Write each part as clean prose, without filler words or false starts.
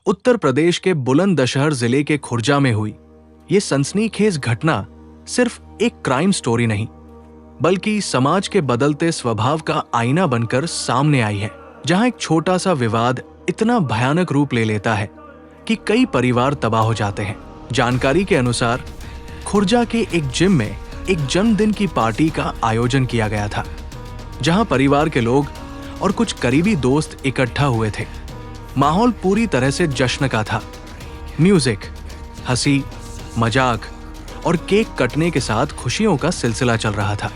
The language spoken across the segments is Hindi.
उत्तर प्रदेश के बुलंदशहर जिले के खुर्जा में हुई ये सनसनीखेज घटना सिर्फ एक क्राइम स्टोरी नहीं, बल्कि समाज के बदलते स्वभाव का आईना बनकर सामने आई है, जहां एक छोटा सा विवाद इतना भयानक रूप ले लेता है कि कई परिवार तबाह हो जाते हैं। जानकारी के अनुसार खुर्जा के एक जिम में एक जन्मदिन की पार्टी का आयोजन किया गया था, जहां परिवार के लोग और कुछ करीबी दोस्त इकट्ठा हुए थे। माहौल पूरी तरह से जश्न का था। म्यूजिक, हंसी, मजाक और केक कटने के साथ खुशियों का सिलसिला चल रहा था।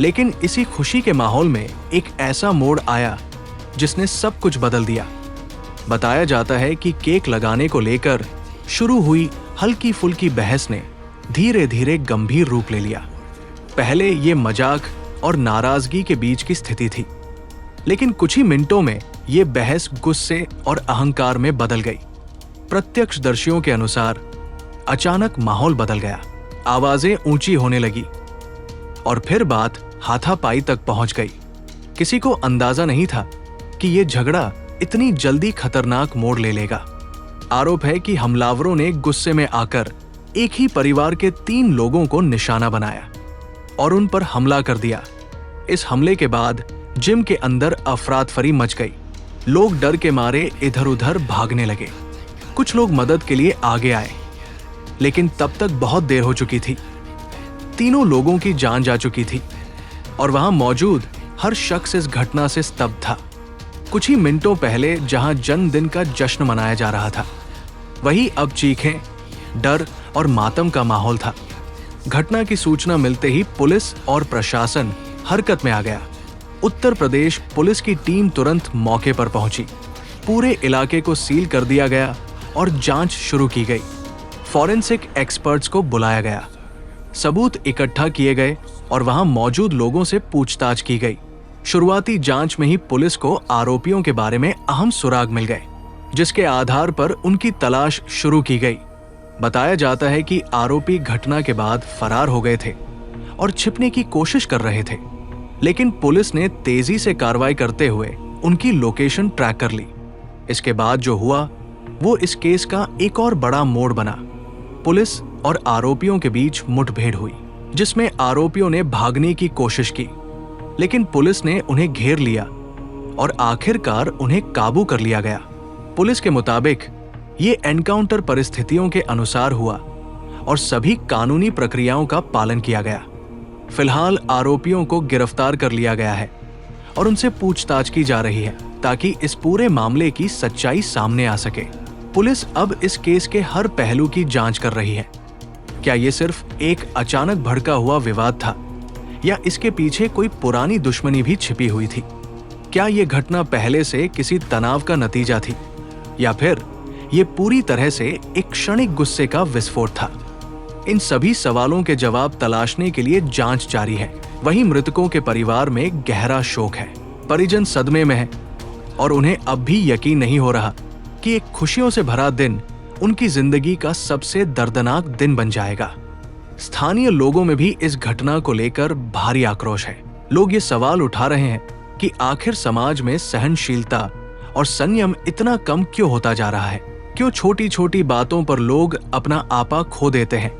लेकिन इसी खुशी के माहौल में एक ऐसा मोड़ आया जिसने सब कुछ बदल दिया। बताया जाता है कि केक लगाने को लेकर शुरू हुई हल्की फुल्की बहस ने धीरे धीरे गंभीर रूप ले लिया। पहले ये मजाक और नाराजगी के बीच की स्थिति थी, लेकिन कुछ ही मिनटों में ये बहस गुस्से और अहंकार में बदल गई। प्रत्यक्षदर्शियों के अनुसार अचानक माहौल बदल गया, आवाजें ऊंची होने लगी और फिर बात हाथापाई तक पहुंच गई। किसी को अंदाजा नहीं था कि ये झगड़ा इतनी जल्दी खतरनाक मोड़ ले लेगा। आरोप है कि हमलावरों ने गुस्से में आकर एक ही परिवार के 3 लोगों को निशाना बनाया और उन पर हमला कर दिया। इस हमले के बाद जिम के अंदर अफरातफरी मच गई। लोग डर के मारे इधर उधर भागने लगे। कुछ लोग मदद के लिए आगे आए, लेकिन तब तक बहुत देर हो चुकी थी। तीनों लोगों की जान जा चुकी थी और वहां मौजूद हर शख्स इस घटना से स्तब्ध था। कुछ ही मिनटों पहले जहां जन्मदिन का जश्न मनाया जा रहा था, वहीं अब चीखें, डर और मातम का माहौल था। घटना की सूचना मिलते ही पुलिस और प्रशासन हरकत में आ गया। उत्तर प्रदेश पुलिस की टीम तुरंत मौके पर पहुंची। पूरे इलाके को सील कर दिया गया और जांच शुरू की गई। फॉरेंसिक एक्सपर्ट्स को बुलाया गया, सबूत इकट्ठा किए गए और वहां मौजूद लोगों से पूछताछ की गई। शुरुआती जांच में ही पुलिस को आरोपियों के बारे में अहम सुराग मिल गए, जिसके आधार पर उनकी तलाश शुरू की गई। बताया जाता है कि आरोपी घटना के बाद फरार हो गए थे और छिपने की कोशिश कर रहे थे, लेकिन पुलिस ने तेजी से कार्रवाई करते हुए उनकी लोकेशन ट्रैक कर ली। इसके बाद जो हुआ वो इस केस का एक और बड़ा मोड़ बना। पुलिस और आरोपियों के बीच मुठभेड़ हुई, जिसमें आरोपियों ने भागने की कोशिश की, लेकिन पुलिस ने उन्हें घेर लिया और आखिरकार उन्हें काबू कर लिया गया। पुलिस के मुताबिक ये एनकाउंटर परिस्थितियों के अनुसार हुआ और सभी कानूनी प्रक्रियाओं का पालन किया गया। फिलहाल आरोपियों को गिरफ्तार कर लिया गया है और उनसे पूछताछ की जा रही है, ताकि इस पूरे मामले की सच्चाई सामने आ सके। पुलिस अब इस केस के हर पहलू की जांच कर रही है। क्या ये सिर्फ एक अचानक भड़का हुआ विवाद था, या इसके पीछे कोई पुरानी दुश्मनी भी छिपी हुई थी? क्या ये घटना पहले से किसी तनाव का नतीजा थी, या फिर ये पूरी तरह से एक क्षणिक गुस्से का विस्फोट था? इन सभी सवालों के जवाब तलाशने के लिए जांच जारी है। वहीं मृतकों के परिवार में गहरा शोक है। परिजन सदमे में हैं और उन्हें अब भी यकीन नहीं हो रहा कि एक खुशियों से भरा दिन उनकी जिंदगी का सबसे दर्दनाक दिन बन जाएगा। स्थानीय लोगों में भी इस घटना को लेकर भारी आक्रोश है। लोग ये सवाल उठा रहे हैं कि आखिर समाज में सहनशीलता और संयम इतना कम क्यों होता जा रहा है? क्यों छोटी छोटी बातों पर लोग अपना आपा खो देते हैं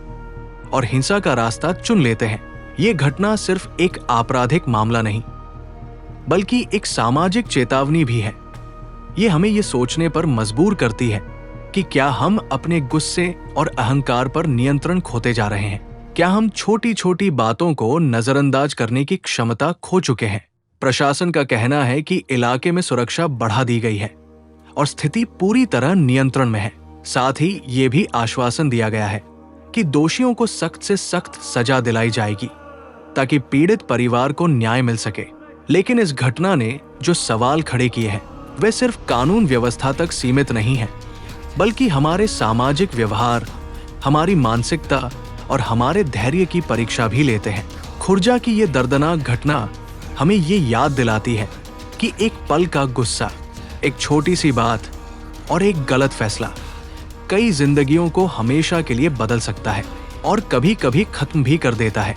और हिंसा का रास्ता चुन लेते हैं? ये घटना सिर्फ एक आपराधिक मामला नहीं, बल्कि एक सामाजिक चेतावनी भी है। ये हमें ये सोचने पर मजबूर करती है कि क्या हम अपने गुस्से और अहंकार पर नियंत्रण खोते जा रहे हैं? क्या हम छोटी छोटी बातों को नजरअंदाज करने की क्षमता खो चुके हैं? प्रशासन का कहना है कि इलाके में सुरक्षा बढ़ा दी गई है और स्थिति पूरी तरह नियंत्रण में है। साथ ही ये भी आश्वासन दिया गया है कि दोषियों को सख्त से सख्त सजा दिलाई जाएगी, ताकि पीड़ित परिवार को न्याय मिल सके। लेकिन इस घटना ने जो सवाल खड़े किए हैं, वे सिर्फ कानून व्यवस्था तक सीमित नहीं है, बल्कि हमारे सामाजिक व्यवहार, हमारी मानसिकता और हमारे धैर्य की परीक्षा भी लेते हैं। खुर्जा की ये दर्दनाक घटना हमें ये याद दिलाती है कि एक पल का गुस्सा, एक छोटी सी बात और एक गलत फैसला कई जिंदगियों को हमेशा के लिए बदल सकता है और कभी कभी खत्म भी कर देता है।